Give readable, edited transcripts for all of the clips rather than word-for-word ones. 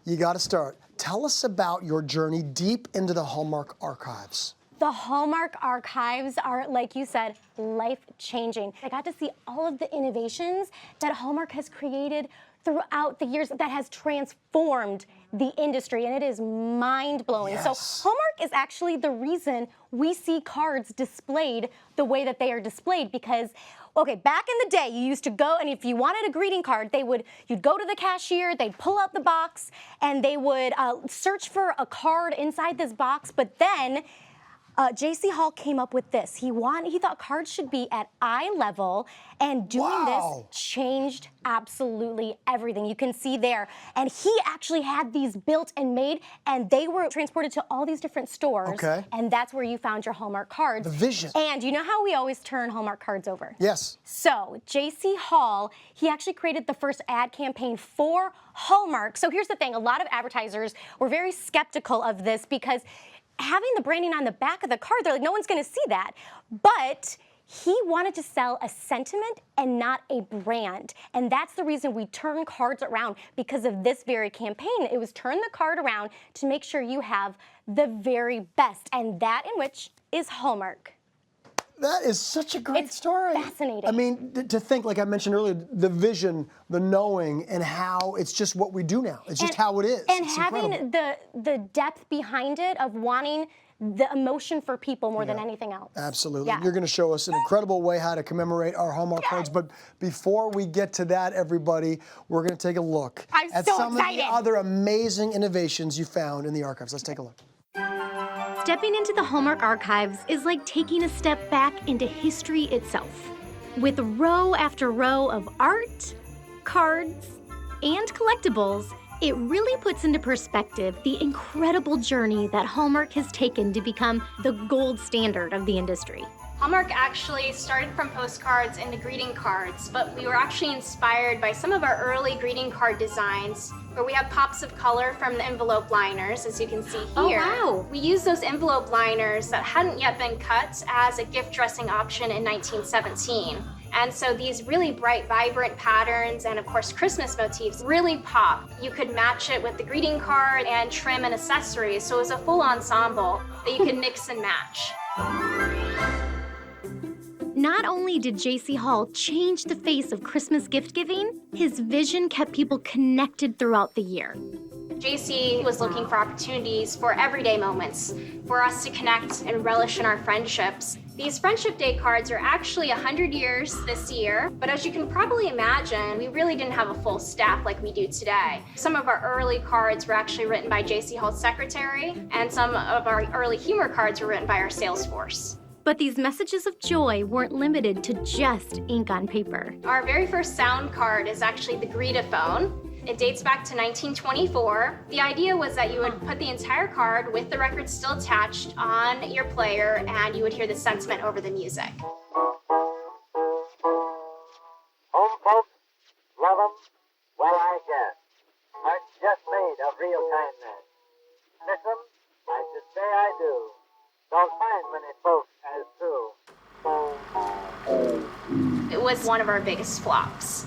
you got to start. Tell us about your journey deep into the Hallmark Archives. The Hallmark Archives are, like you said, life-changing. I got to see all of the innovations that Hallmark has created throughout the years that has transformed the industry, and it is mind-blowing. Yes. So Hallmark is actually the reason we see cards displayed the way that they are displayed, because okay, back in the day, you used to go, and if you wanted a greeting card, you'd go to the cashier, they'd pull out the box, and they would search for a card inside this box, but then J.C. Hall came up with this. He thought cards should be at eye level, and doing this changed absolutely everything. You can see there. And he actually had these built and made, and they were transported to all these different stores. Okay. And that's where you found your Hallmark cards. The vision. And you know how we always turn Hallmark cards over? Yes. So J.C. Hall, he actually created the first ad campaign for Hallmark. So here's the thing. A lot of advertisers were very skeptical of this because having the branding on the back of the card, they're like, no one's going to see that. But he wanted to sell a sentiment and not a brand. And that's the reason we turn cards around, because of this very campaign. It was turn the card around to make sure you have the very best, and that in which is Hallmark. That is such a great story. Fascinating. I mean, to think, like I mentioned earlier, the vision, the knowing, and how it's just what we do now. It's just how it is. And it's having incredible. the depth behind it of wanting the emotion for people more than anything else. Absolutely. Yeah. You're going to show us an incredible way how to commemorate our Hallmark cards. But before we get to that, everybody, we're going to take a look at so some excited. of the other amazing innovations you found in the archives. Let's take a look. Stepping into the Hallmark Archives is like taking a step back into history itself. With row after row of art, cards, and collectibles, it really puts into perspective the incredible journey that Hallmark has taken to become the gold standard of the industry. Hallmark actually started from postcards into greeting cards, but we were actually inspired by some of our early greeting card designs, where we have pops of color from the envelope liners, as you can see here. Oh, wow. We used those envelope liners that hadn't yet been cut as a gift dressing option in 1917. And so these really bright, vibrant patterns and, of course, Christmas motifs really pop. You could match it with the greeting card and trim and accessories, so it was a full ensemble that you could mix and match. Not only did J.C. Hall change the face of Christmas gift giving, his vision kept people connected throughout the year. JC was looking for opportunities for everyday moments, for us to connect and relish in our friendships. These Friendship Day cards are actually 100 years this year, but as you can probably imagine, we really didn't have a full staff like we do today. Some of our early cards were actually written by J.C. Hall's secretary, and some of our early humor cards were written by our sales force. But these messages of joy weren't limited to just ink on paper. Our very first sound card is actually the Greetaphone. It dates back to 1924. The idea was that you would put the entire card with the record still attached on your player, and you would hear the sentiment over the music. Home folks, love 'em? Well, I guess. Aren't just made of real kindness. Miss 'em? I should say I do. Don't find many folks as true. It was one of our biggest flops.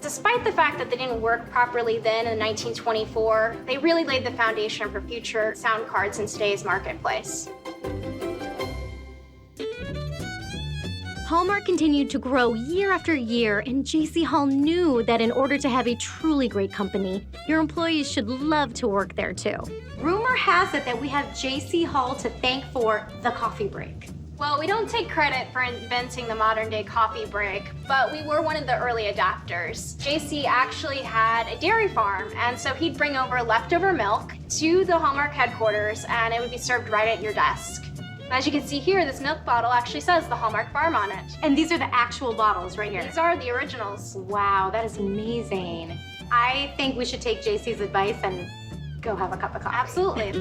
Despite the fact that they didn't work properly then in 1924, they really laid the foundation for future sound cards in today's marketplace. Hallmark continued to grow year after year, and J.C. Hall knew that in order to have a truly great company, your employees should love to work there too. Rumor has it that we have J.C. Hall to thank for the coffee break. Well, we don't take credit for inventing the modern day coffee break, but we were one of the early adopters. JC actually had a dairy farm, and so he'd bring over leftover milk to the Hallmark headquarters, and it would be served right at your desk. As you can see here, this milk bottle actually says the Hallmark Farm on it. And these are the actual bottles right here. These are the originals. Wow, that is amazing. I think we should take JC's advice and go have a cup of coffee. Absolutely.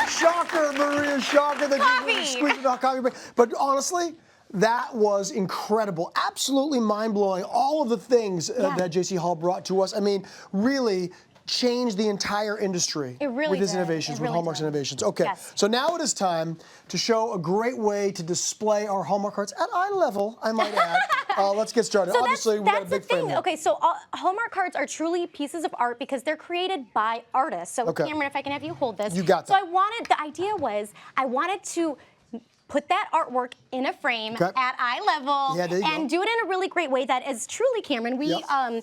Shocker, Maria, shocker that Coffee. you squeezed it out coffee break. But honestly, that was incredible. Absolutely mind-blowing. All of the things that J.C. Hall brought to us. I mean, really, changed the entire industry It really with his did. innovations, It with really Hallmark's did. innovations. Okay, Yes. so now it is time to show a great way to display our Hallmark cards at eye level, I might add. Let's get started. So Obviously, we've got a that's the big frame thing. here. Okay, so Hallmark cards are truly pieces of art because they're created by artists. So Okay. Cameron, if I can have you hold this. You got So that. the idea was, I wanted to put that artwork in a frame Okay. at eye level Yeah, there you and go. do it in a really great way that is truly, Cameron, Yep.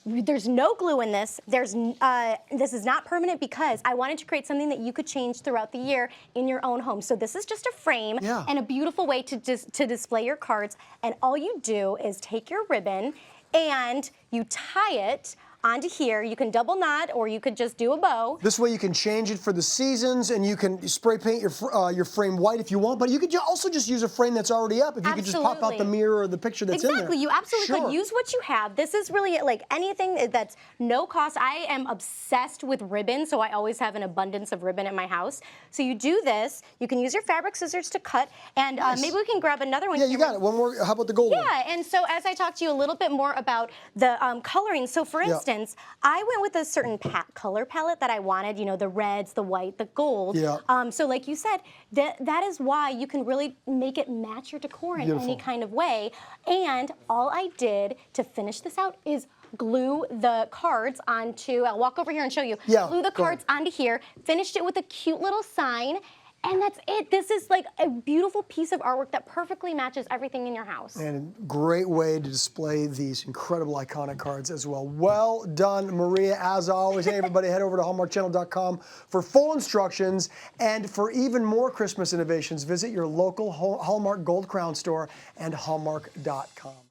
there's no glue in this. This is not permanent because I wanted to create something that you could change throughout the year in your own home. So this is just a frame Yeah. and a beautiful way to display your cards. And all you do is take your ribbon and you tie it onto here. You can double knot or you could just do a bow. This way you can change it for the seasons, and you can spray paint your frame white if you want, but you could also just use a frame that's already up if you could just pop out the Absolutely. mirror or the picture that's in there. Exactly, you absolutely Sure. could use what you have. This is really like anything that's no cost. I am obsessed with ribbon, so I always have an abundance of ribbon at my house. So you do this, you can use your fabric scissors to cut, and Nice. maybe we can grab another one. Yeah, you got it. One more. How about the gold one? Yeah, and so as I talked to you a little bit more about the coloring, so for Yeah. instance, I went with a certain color palette that I wanted, you know, the reds, the white, the gold. Yeah. So like you said, that is why you can really make it match your decor in Beautiful. any kind of way. And all I did to finish this out is glue the cards onto, I'll walk over here and show you. Yeah, Glue the go ahead. cards onto here, finished it with a cute little sign, and that's it. This is like a beautiful piece of artwork that perfectly matches everything in your house. And a great way to display these incredible iconic cards as well. Well done, Maria, as always. Hey, everybody, head over to hallmarkchannel.com for full instructions. And for even more Christmas innovations, visit your local Hallmark Gold Crown store and hallmark.com.